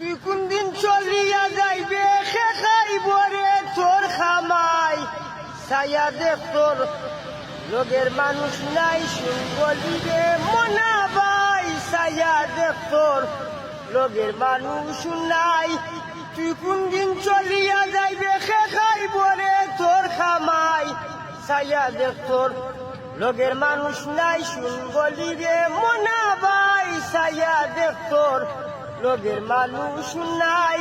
তুই কোন দিন চলিয়া যাইবে খে খাইব রে তোর খামাই ছায়া দেখ তোর লোকের মানুষ নাই শুনবলি রে মনা ভাই ছায়া দেখ তোর লোকের মানুষ নাই তুই কোন দিন চলিয়া যাইবে খে খাইব রে তোর খামাই ছায়া দেখ তোর লোকের মানুষ নাই শুনবলি রে মনা ভাই ছায়া দেখ তোর লোকের মানুষ নাই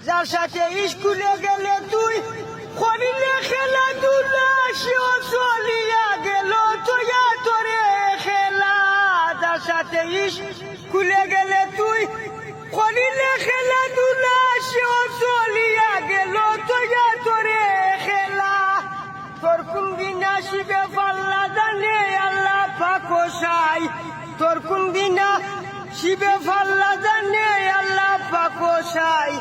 যার সাথে স্কুলে গেলে তুই করিলে খেলাধুলা সেও চলিয়া গেল তোয়া তোরে খেলা যার সাথে স্কুলে গেলে তুই করিলে খেলাধুলা সেও চলিয়া গেল তোয়া তোরে খেলা তোর কোন দিন আসিবে পাল্লা জানে আল্লাহ পাকসাই তোর কোন দিন শিবে ফাল্লা জানে আল্লাহ পাকসাই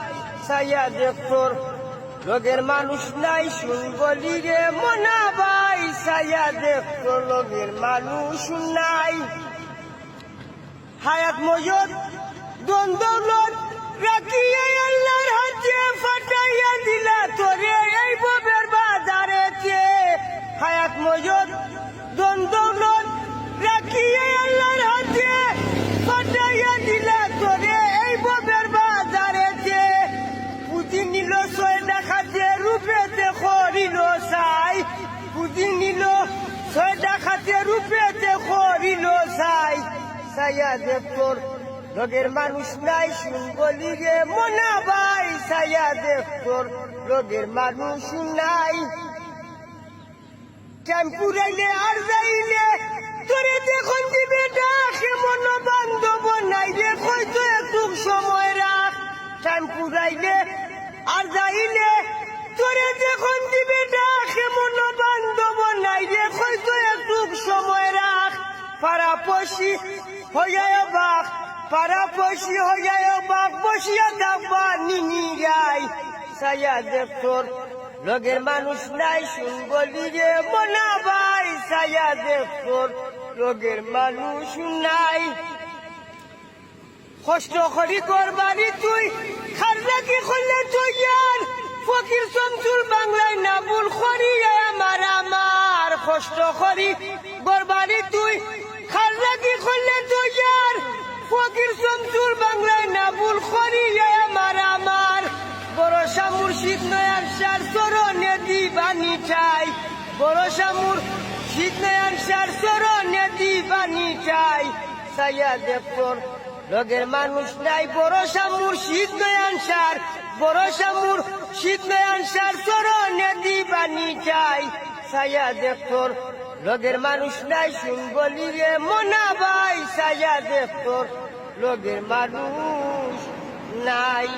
ছায়া দেখ তোর লোকের মানুষ নাই শুনবলি রে মনা ভাই ছায়া দেখ তোর লোকের মানুষ নাই হায়াত মজুদ দন দৌলত রাখিয়ে আল্লাহর হাতে ফাটাইয়া দিলা তোরে এই ববের বাজারেতে হায়াত মজুদ দন দৌলত রাখিয়ে আল্লাহর হাতে ফাটাইয়া দিলা তোরে এই ববের বাজারেতে পুঁজি নিল ছয় দেখাতে রূপেতে করিল চাই পুঁজি নিল ছয় দেখাতে রূপেতে করিল চাই ছায়া দেখ তোর লোকের মানুষ নাই শুনবলি রে মনা ভাই ছায়া দেখ তোর লোকের মানুষ নাই টেম্পুরাইলে আর যাইলে তোরে দেখুন দিবে ডাকে মন বান্ধব নাই রে হয়তো একটু সময় রাখ টেম্পুরাইলে আর যাইলে তোরে দেখুন দিবে ডাকে মন বান্ধব নাই রে হয়তো একটু সময় রাখ পারাপশি হইয়া বাঘ পারাপশি হইয়া বাঘ বসিয়া থাকবা নিনিরাই ছায়া দেখ তোর লোকের মানুষ নাই শুনবলি রে মনা ভাই ছায়া দেখ তোর লোকের মানুষ নাই কষ্ট করি করবারি তুই খারলা কি করলে তুই আর ফকির শমসুল বাংলায় না ভুল করি আমার আমার কষ্ট করি করবারি তুই খারলা কি করলে তুই আর ফকির শমসুল বাংলায় না ভুল করি আমার আমার বড়সা মুর্শিদ নয়ান সার চরণে দিবানি চাই বড়সা মুর্শিদ নয়ান সার চরণে দিবানি চাই ছায়া দেখ তোর লোকের মানুষ নাই বড়সা মুর্শিদ নয়ান সার বড়সা মুর্শিদ নয়ান সার চরণে দিবানি চাই ছায়া দেখ তোর লোকের মানুষ নাই শুনবলি রে মনা ভাই ছায়া দেখ তোর লোকের মানুষ নাই।